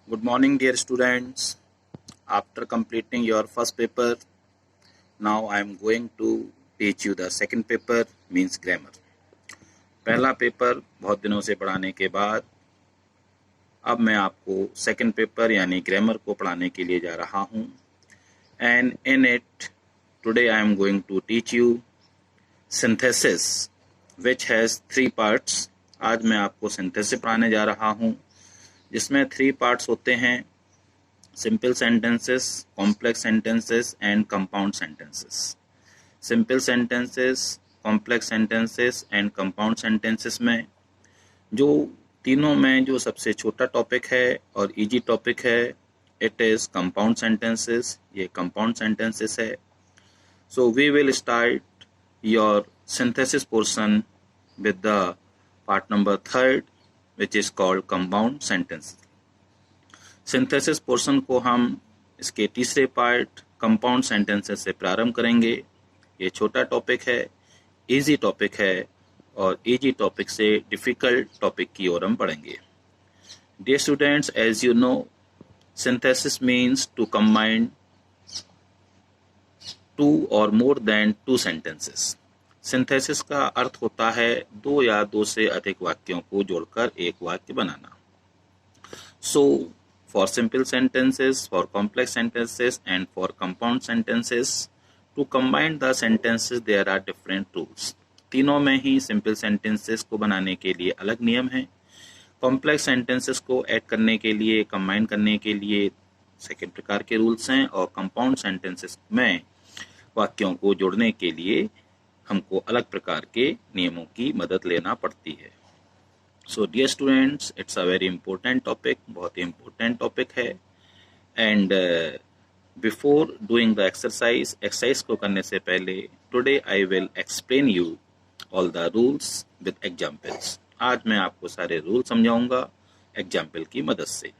Good morning, dear students. After completing your first paper, now I am going to teach you the second paper, means grammar. पहला paper बहुत दिनों से पढ़ाने के बाद अब मैं आपको सेकंड पेपर यानी ग्रामर को पढ़ाने के लिए जा रहा हूँ. And in it, today I am going to teach you synthesis, which has 3 parts. आज मैं आपको synthesis पढ़ाने जा रहा हूँ जिसमें 3 पार्ट्स होते हैं: simple sentences, complex sentences and compound sentences. Simple sentences, complex sentences and compound sentences में जो तीनों में जो सबसे छोटा टॉपिक है और इजी टॉपिक है, इट इज़ कंपाउंड सेंटेंसेस. ये कंपाउंड सेंटेंसेस है. So we will start your synthesis portion with the part number 3, which is called compound sentences. Synthesis portion को हम इसके तीसरे पार्ट कंपाउंड सेंटेंसेस से प्रारंभ करेंगे. ये छोटा टॉपिक है, इजी टॉपिक है और इजी टॉपिक से डिफ़िकल्ट टॉपिक की ओर हम बढ़ेंगे. Dear students, as you know, synthesis means to combine 2 or more than 2 sentences. Synthesis का अर्थ होता है 2 या 2 से अधिक वाक्यों को जोड़कर एक वाक्य बनाना. So for simple sentences, for complex sentences and for compound sentences, to combine the sentences there are different rules. तीनों में ही सिंपल सेंटेंसेस को बनाने के लिए अलग नियम हैं. कॉम्प्लेक्स सेंटेंसेस को ऐड करने के लिए, कंबाइन करने के लिए सेकेंड प्रकार के रूल्स हैं और कंपाउंड सेंटेंसेस में वाक्यों को जोड़ने के लिए हमको अलग प्रकार के नियमों की मदद लेना पड़ती है. So dear students, it's a very important topic, बहुत ही इंपॉर्टेंट टॉपिक है. And before doing the exercise को करने से पहले today I will explain you all the rules with examples. आज मैं आपको सारे रूल समझाऊंगा एग्जाम्पल की मदद से.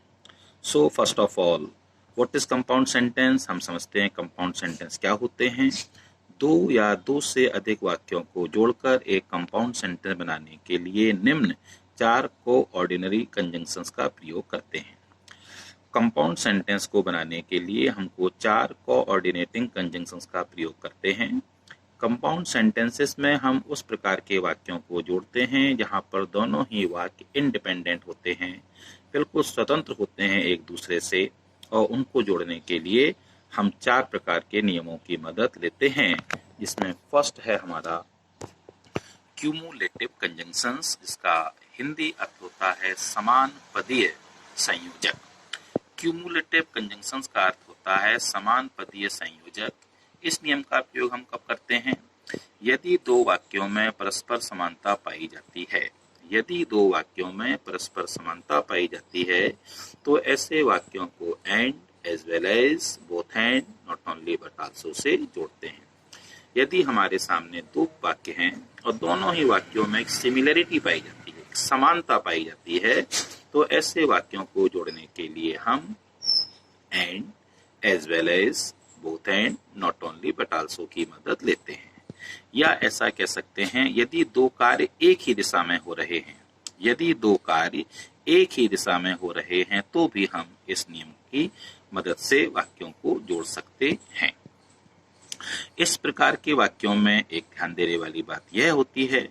So first of all, what is compound sentence. हम समझते हैं कंपाउंड सेंटेंस क्या होते हैं. 2 या 2 से अधिक वाक्यों को जोड़कर एक कंपाउंड सेंटेंस बनाने के लिए निम्न 4 कोऑर्डिनरी कंजंक्शंस का प्रयोग करते हैं. कंपाउंड सेंटेंस को बनाने के लिए हमको 4 कोऑर्डिनेटिंग कंजंक्शंस का प्रयोग करते हैं. कंपाउंड सेंटेंसेस में हम उस प्रकार के वाक्यों को जोड़ते हैं जहां पर दोनों ही वाक्य इंडिपेंडेंट होते हैं, बिल्कुल स्वतंत्र होते हैं एक दूसरे से, और उनको जोड़ने के लिए हम 4 प्रकार के नियमों की मदद लेते हैं, जिसमें फर्स्ट है हमारा क्यूमुलेटिव कंजंक्शंस, जिसका हिंदी अर्थ होता है समान पदीय संयोजक. क्यूमुलेटिव कंजंक्शंस का अर्थ होता है समान पदीय संयोजक. इस नियम का प्रयोग हम कब करते हैं? यदि 2 वाक्यों में परस्पर समानता पाई जाती है. यदि 2 वाक्यों में परस्पर समानता पाई जाती है तो ऐसे वाक्यों को and as well as both and, not only but also से जोड़ते हैं. यदि हमारे सामने 2 वाक्य हैं और दोनों ही वाक्यों में एक सिमिलरिटी पाई जाती है, समानता पाई जाती है, तो ऐसे वाक्यों को जोड़ने के लिए हम and, as well as, both and, not only but also की मदद लेते हैं. या ऐसा कह सकते हैं, यदि 2 कार्य एक ही दिशा में हो रहे हैं, यदि 2 कार्य एक ही दिशा में हो रहे हैं तो भी हम इस नियम की मदद से वाक्यों को जोड़ सकते हैं. इस प्रकार के वाक्यों में एक ध्यान देने वाली बात यह होती है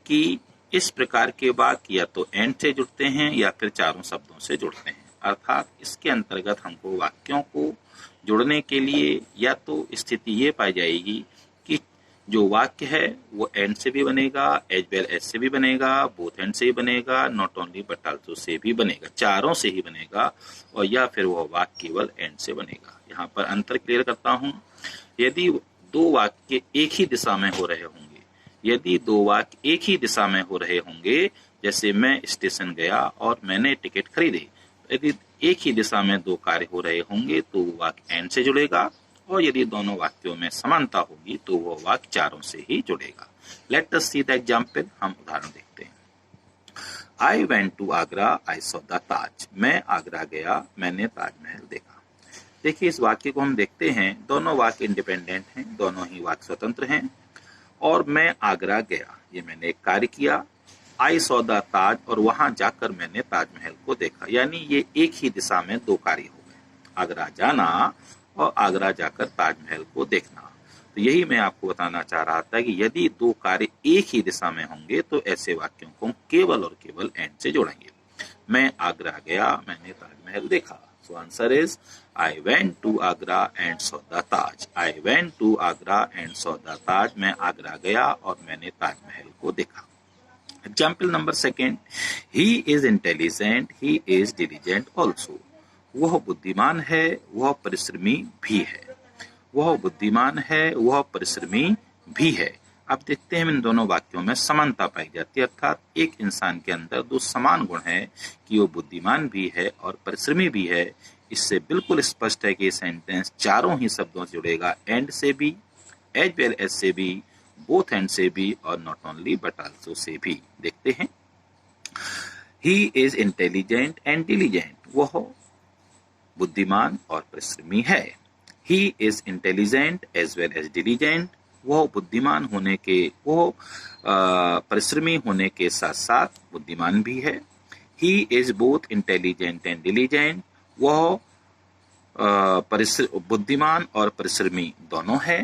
कि इस प्रकार के वाक्य या तो एंड से जुड़ते हैं या फिर चारों शब्दों से जुड़ते हैं. अर्थात इसके अंतर्गत हमको वाक्यों को जोड़ने के लिए या तो स्थिति ये पाई जाएगी कि जो वाक्य है वो एंड से भी बनेगा, एज वेल एज से भी बनेगा, बोथ एंड से भी बनेगा, not only but also say भी बनेगा, चारों से ही बनेगा, और या फिर वह वाक्य केवल एंड से बनेगा. यहाँ पर अंतर क्लियर करता हूँ. यदि 2 वाक्य एक ही दिशा में हो रहे होंगे, यदि 2 वाक्य एक ही दिशा में हो रहे होंगे, जैसे मैं स्टेशन गया और मैंने टिकट खरीदी, यदि एक ही दिशा में 2 कार्य हो रहे होंगे तो वाक्य एंड से जुड़ेगा, और यदि दोनों वाक्यों में समानता होगी तो वह वाक्य चारों से ही जुड़ेगा. Let us see the example. हम उदाहरण देखते हैं. I went to Agra, I saw the Taj. मैं आगरा गया, मैंने ताजमहल देखा. देखिए, इस वाक्य को हम देखते हैं, दोनों वाक्य इंडिपेंडेंट हैं, दोनों ही वाक्य स्वतंत्र हैं. और मैं आगरा गया, ये मैंने एक कार्य किया. आई सॉ द ताज, और वहां जाकर मैंने ताजमहल को देखा। यानी ये एक ही दिशा में दो कार्य हो गए, आगरा जाना और आगरा जाकर ताजमहल को देखना। तो यही मैं आपको बताना चाह रहा था कि यदि दो कार्य एक ही दिशा में होंगे तो ऐसे वाक्यों को केवल और केवल एंड से जोड़ेंगे। मैं आगरा गया, मैंने ताजमहल देखा। So answer is I went to Agra and saw the Taj. I went to Agra and saw the Taj. मैं आगरा गया और मैंने ताजमहल को देखा। Example number second, he is intelligent, he is diligent also. वह बुद्धिमान है, वह परिश्रमी भी है। वह बुद्धिमान है, वह परिश्रमी भी है। अब देखते हैं इन दोनों वाक्यों में समानता पाई जाती है, अर्थात एक इंसान के अंदर दो समान गुण है कि वो बुद्धिमान भी है और परिश्रमी भी है। इससे बिल्कुल स्पष्ट है कि ये सेंटेंस चारों ही शब्दों से जुड़ेगा, एंड से भी, एज वेल एज से भी, बोथ एंड से भी, और not only but also say भी। देखते हैं, he is intelligent and diligent. वह बुद्धिमान और परिश्रमी है। He is intelligent as well as diligent. वह बुद्धिमान होने के, वह परिश्रमी होने के साथ साथ बुद्धिमान भी है। He is both intelligent and diligent. वह बुद्धिमान और परिश्रमी दोनों है।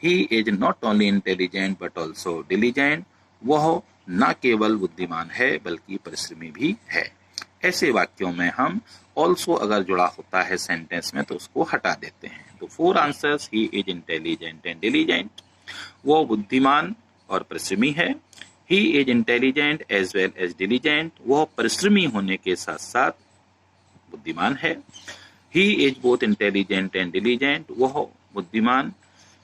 He is not only intelligent but also diligent. वह न केवल बुद्धिमान है बल्कि परिश्रमी भी है। ऐसे वाक्यों में हम ऑल्सो अगर जुड़ा होता है सेंटेंस में तो उसको हटा देते हैं। तो four answers, he is intelligent and diligent, वो बुद्धिमान और परिश्रमी है। He is intelligent as well as diligent, वह परिश्रमी होने के साथ साथ बुद्धिमान है। He is both intelligent and diligent, वह बुद्धिमान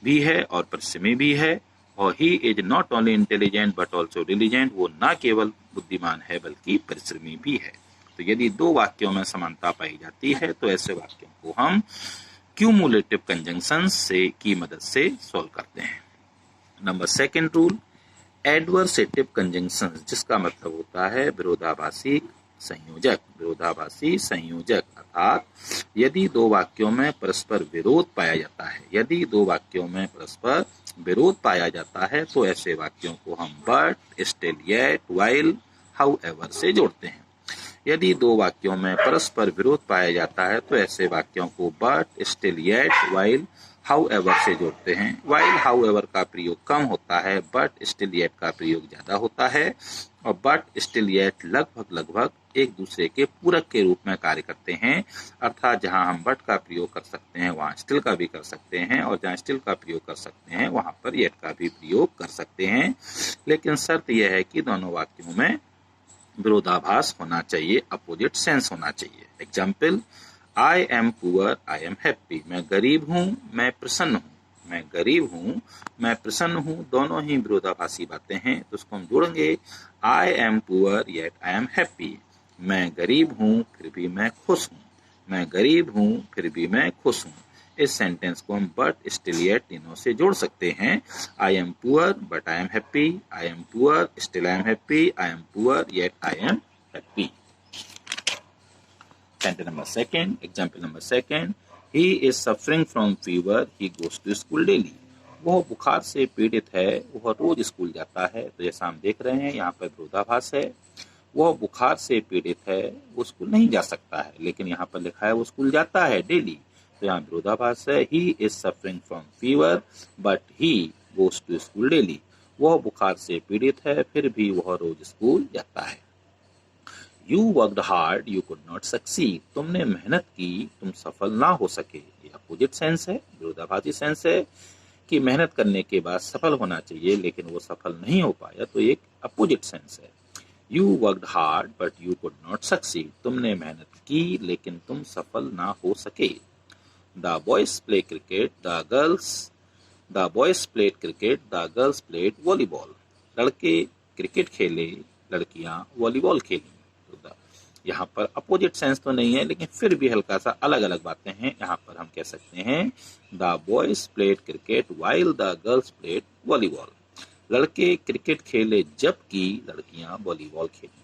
भी है और परिश्रमी भी है। और he is not only intelligent but also diligent, वो न केवल बुद्धिमान है बल्कि परिश्रमी भी है। तो यदि दो वाक्यों में समानता पाई जाती है तो ऐसे वाक्यों को हम क्यूमुलेटिव कंजंक्शंस से की मदद से सॉल्व करते हैं। Number second rule, adversative conjunctions, जिसका मतलब होता है विरोधाभासी संयोजक। विरोधाभासी संयोजक अर्थात यदि दो वाक्यों में परस्पर विरोध पाया जाता है, यदि दो वाक्यों में परस्पर विरोध पाया जाता है तो ऐसे वाक्यों को हम but, still, yet, while, however से जोड़ते हैं। यदि दो वाक्यों में परस्पर विरोध पाया जाता है तो ऐसे वाक्यों को but, still, yet, while, however से जोड़ते हैं। व्हाइल, हाउएवर का प्रयोग कम होता है, बट, स्टिल, येट का प्रयोग ज्यादा होता है। और बट, स्टिल, येट लगभग एक दूसरे के पूरक के रूप में कार्य करते हैं, अर्थात जहां हम बट का प्रयोग कर सकते हैं वहां स्टिल का भी कर सकते हैं, और जहां स्टिल का प्रयोग कर सकते हैं वहां पर येट का भी प्रयोग कर सकते हैं। लेकिन शर्त यह है कि दोनों वाक्यों में विरोधाभास होना चाहिए, अपोजिट सेंस होना चाहिए। Example, I am poor, I am happy. मैं गरीब हूँ, मैं प्रसन्न हूँ। मैं गरीब हूँ, मैं प्रसन्न हूँ, दोनों ही विरोधाभासी बातें हैं, तो उसको हम जोड़ेंगे, I am poor yet I am happy. मैं गरीब हूँ फिर भी मैं खुश हूँ। मैं गरीब हूँ फिर भी मैं खुश हूँ। इस सेंटेंस को हम बट, स्टिल, येट तीनों से जोड़ सकते हैं। I am poor but I am happy, I am poor still I am happy, I am poor yet I am happy. Sentence number second, example number second, he is suffering from fever, he goes to school daily. वह बुखार से पीड़ित है, वह रोज school जाता है। तो जैसा हम देख रहे हैं यहाँ पर विरोधाभास है। वह बुखार से पीड़ित है, वो स्कूल नहीं जा सकता है, लेकिन यहाँ पर लिखा है वो स्कूल जाता है डेली। तो यहाँ विरोधाभास है, he is suffering from fever but he goes to school daily. वह बुखार से पीड़ित है फिर भी वह रोज स्कूल जाता है। You worked hard, you could not succeed. तुमने मेहनत की, तुम सफल ना हो सके। ये अपोजिट सेंस है, विरोधाभासी सेंस है कि मेहनत करने के बाद सफल होना चाहिए लेकिन वो सफल नहीं हो पाया, तो एक अपोजिट सेंस है। You worked hard but you could not succeed. तुमने मेहनत की लेकिन तुम सफल ना हो सके। The boys play cricket, the boys played cricket, the girls played volleyball. लड़के क्रिकेट खेले, लड़कियां वॉलीबॉल खेली। यहाँ पर अपोजिट सेंस तो नहीं है लेकिन फिर भी हल्का सा अलग अलग बातें हैं। यहाँ पर हम कह सकते हैं the boys played cricket while the girls played volleyball. लड़के क्रिकेट खेले जबकि लड़कियां वॉलीबॉल खेली।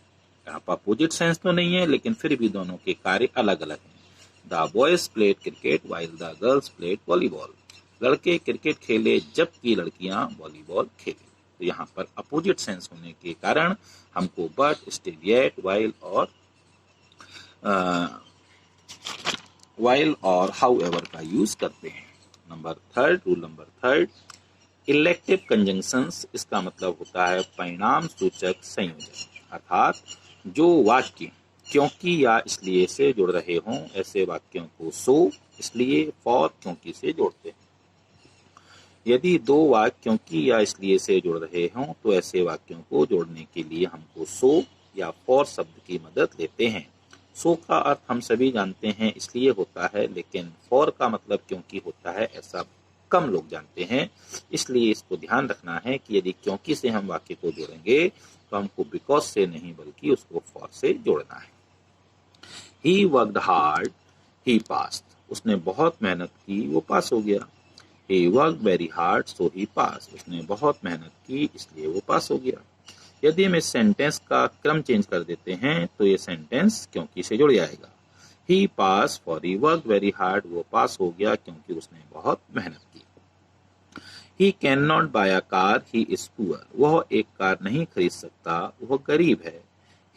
यहाँ पर अपोजिट सेंस तो नहीं है लेकिन फिर भी दोनों के कार्य अलग अलग हैं। The boys played cricket while the girls played volleyball. लड़के क्रिकेट खेले जबकि लड़कियां वॉलीबॉल खेली। तो यहाँ पर अपोजिट सेंस होने के कारण हमको बट, स्टिल, येट, वाइल और हाउएवर का यूज करते हैं। Rule number third, elective conjunctions, इसका मतलब होता है परिणाम सूचक संयोजन, अर्थात जो वाक्य क्योंकि या इसलिए से जुड़ रहे हों ऐसे वाक्यों को सो, इसलिए, फॉर, क्योंकि से जोड़ते हैं। यदि दो वाक्य क्योंकि या इसलिए से जुड़ रहे हों तो ऐसे वाक्यों को जोड़ने के लिए हमको सो या फॉर शब्द की मदद लेते हैं। सो का अर्थ हम सभी जानते हैं इसलिए होता है, लेकिन फॉर का मतलब क्योंकि होता है ऐसा कम लोग जानते हैं। इसलिए इसको ध्यान रखना है कि यदि क्योंकि से हम वाक्य को जोड़ेंगे तो हमको बिकॉज से नहीं बल्कि उसको फॉर से जोड़ना है। He worked hard, he passed, उसने बहुत मेहनत की वो पास हो गया। He worked very hard, so he passed, उसने बहुत मेहनत की इसलिए वो पास हो गया। यदि हम इस सेंटेंस का क्रम चेंज कर देते हैं तो ये सेंटेंस क्योंकि से जुड़ जाएगा। He passed for he worked very hard, वो पास हो गया क्योंकि उसने बहुत मेहनत की। He cannot buy a car, he is poor, वह एक कार नहीं खरीद सकता, वह गरीब है।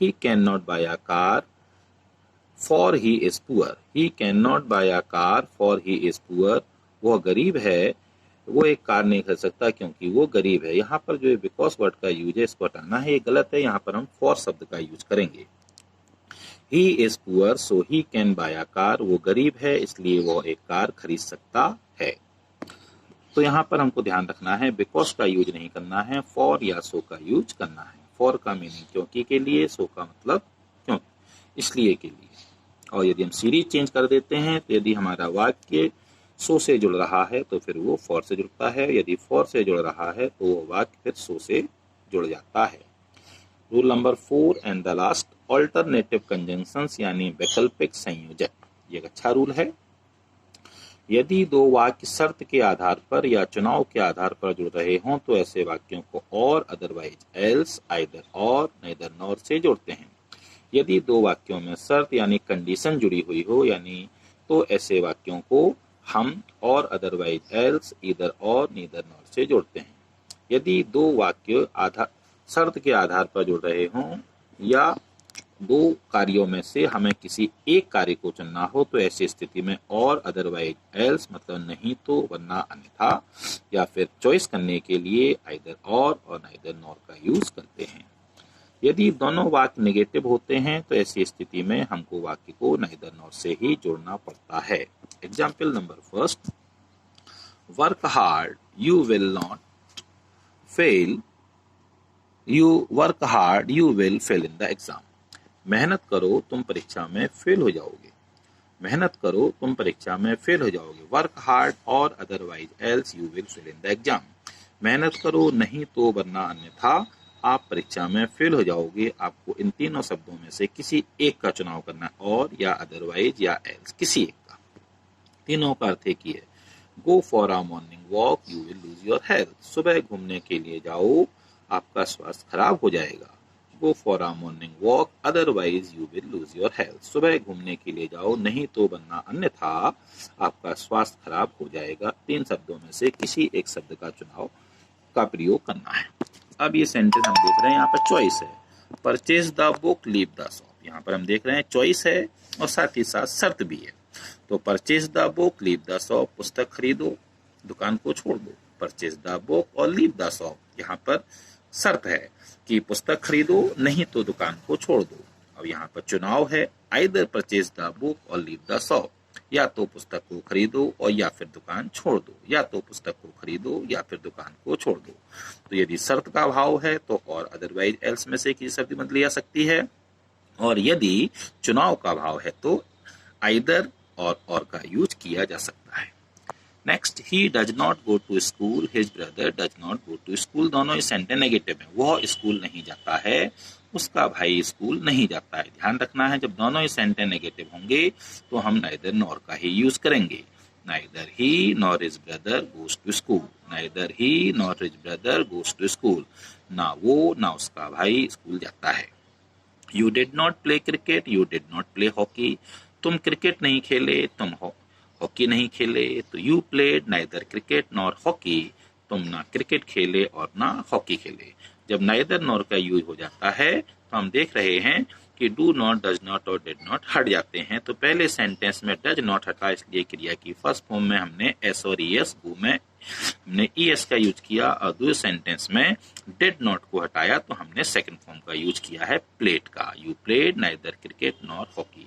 He cannot buy a car for he is poor, he cannot buy a car for he is poor, वह गरीब है, वो एक कार नहीं खरीद सकता क्योंकि वो गरीब है। यहाँ पर जो बिकॉज वर्ड का यूज है इसको हटाना है, ये गलत है। यहाँ पर हम फॉर शब्द का यूज करेंगे। He is poor so he can buy a car, वो गरीब है इसलिए वो एक कार खरीद सकता है। तो यहाँ पर हमको ध्यान रखना है बिकॉज का यूज नहीं करना है, फॉर या सो का यूज करना है। फॉर का मीनिंग क्योंकि के लिए, सो का मतलब क्यों, इसलिए के लिए। और यदि हम सीरीज चेंज कर देते हैं तो यदि हमारा वाक्य सो से जुड़ रहा है तो फिर वो फॉर से जुड़ता है, यदि फॉर से जुड़ रहा है तो वो वाक्य फिर सो से जुड़ जाता है। Rule number 4 and the last, alternative conjunctions यानी वैकल्पिक संयोजक। ये एक अच्छा रूल है। यदि दो वाक्य शर्त के आधार पर या चुनाव के आधार पर जुड़ रहे हों तो ऐसे वाक्यों को और, अदरवाइज, एल्स, आइदर और, नेदर नॉर से जोड़ते हैं। यदि दो वाक्यों में शर्त यानी कंडीशन जुड़ी हुई हो यानी तो ऐसे वाक्यों को हम और, अदरवाइज, एल्स, ईदर और, नीदर नॉर से जोड़ते हैं। यदि दो वाक्य शर्त के आधार पर जुड़ रहे हों या दो कार्यों में से हमें किसी एक कार्य को चुनना हो तो ऐसी स्थिति में और, अदरवाइज, एल्स मतलब नहीं तो, वरना, अन्यथा या फिर चॉइस करने के लिए आइदर और नाइदर नॉर का यूज करते हैं। यदि दोनों वाक्य नेगेटिव होते हैं तो ऐसी स्थिति में हमको वाक्य को नाइदर नॉर से ही जोड़ना पड़ता है। Example number first, work hard you will not fail, you work hard you will fail in the exam. मेहनत करो तुम परीक्षा में फेल हो जाओगे। मेहनत करो तुम परीक्षा में फेल हो जाओगे। वर्क हार्ड और, otherwise, else you will fail in the exam. मेहनत करो नहीं तो, वरना, अन्यथा आप परीक्षा में फेल हो जाओगे। आपको इन तीनों शब्दों में से किसी एक का चुनाव करना है, और या अदरवाइज या एल्स, किसी एक का। तीनों का अर्थ एक ही है। Go for a morning walk you will lose your health. सुबह घूमने के लिए जाओ आपका स्वास्थ्य खराब हो जाएगा। Go for a morning walk otherwise you will lose your health. सुबह घूमने के लिए जाओ नहीं तो, वरना, अन्यथा आपका स्वास्थ्य खराब हो जाएगा। तीन शब्दों में से किसी एक शब्द का चुनाव का प्रयोग करना है। अब ये सेंटेंस हम देख रहे हैं, यहाँ पर चॉइस है। Purchase the book leave the shop. यहाँ पर हम देख रहे हैं चॉइस है और साथ ही साथ शर्त भी है। तो purchase the book leave the shop, पुस्तक खरीदो दुकान को छोड़ दो। परचेज द बुक और लीव द शॉप, यहाँ पर शर्त है कि पुस्तक खरीदो नहीं तो दुकान को छोड़ दो। अब यहाँ पर चुनाव है, आइदर परचेज द बुक और लीव द शॉप, या तो पुस्तक को खरीदो और या फिर दुकान छोड़ दो, या तो पुस्तक को खरीदो या फिर दुकान को छोड़ दो। तो यदि शर्त का अभाव है तो और, अदरवाइज, एल्स में से किसी शब्द की मदद ली जा सकती है। और यदि चुनाव का अभाव है तो आइदर और का यूज किया जा सकता है। Next, he does not go to school, his brother does not go to school. दोनों इस सेंटेंस नेगेटिव है। वह स्कूल नहीं जाता है, उसका भाई स्कूल नहीं जाता है। ध्यान रखना है, जब दोनों इस सेंटेंस नेगेटिव होंगे तो हम नाइदर नॉर का ही यूज करेंगे। Neither he nor his brother goes to school. Neither he nor his brother goes to school. ना वो ना उसका भाई स्कूल जाता है। You did not play cricket, you did not play hockey. तुम क्रिकेट नहीं खेले, तुम हॉकी नहीं खेले। तो you played neither cricket nor hockey, तुम ना क्रिकेट खेले और ना हॉकी खेले। जब नाइदर नॉर का यूज हो जाता है तो हम देख रहे हैं कि डू नॉट, डज नॉट और डिड नॉट हट जाते हैं। तो पहले सेंटेंस में डज नॉट हटा, इसलिए क्रिया की फर्स्ट फॉर्म में हमने एस और ईएस, गो में हमने ईएस का यूज किया, और दूसरे सेंटेंस में डिड नॉट को हटाया तो हमने सेकंड फॉर्म का यूज किया है प्लेड का। You played neither cricket nor hockey.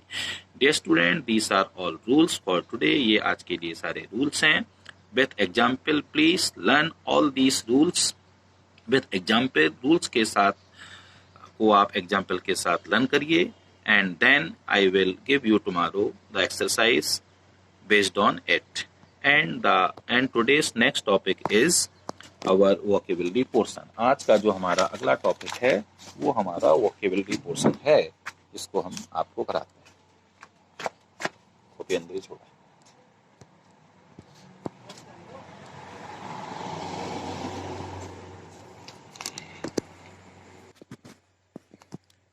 Dear student, these are all rules for today. ये आज के लिए सारे रूल्स हैं। With example please learn all these rules. With example, rules के साथ को आप एग्जाम्पल के साथ लर्न करिए, and then I will give you tomorrow the exercise based on it. And today's next topic is our vocabulary portion. आज का जो हमारा अगला टॉपिक है वो हमारा वोकेबलरी पोर्शन है, जिसको हम आपको कराते हैं। कॉपी अंदर ही छोड़ा।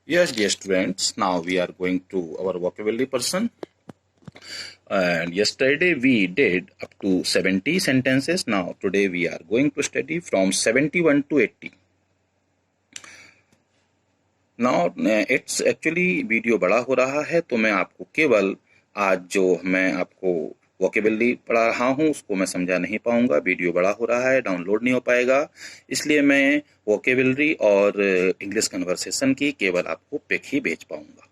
Yes, dear students, now we are going to our vocabulary portion. And yesterday we did up to 70 sentences. Now today we are going to study from 71 to 80. Now it's actually video बड़ा हो रहा है, तो मैं आपको केवल आज जो मैं आपको वोकेबलरी पढ़ा रहा हूँ उसको मैं समझा नहीं पाऊंगा। वीडियो बड़ा हो रहा है, डाउनलोड नहीं हो पाएगा, इसलिए मैं वोकेबलरी और इंग्लिश कन्वर्सेशन की केवल आपको पिक ही भेज पाऊंगा।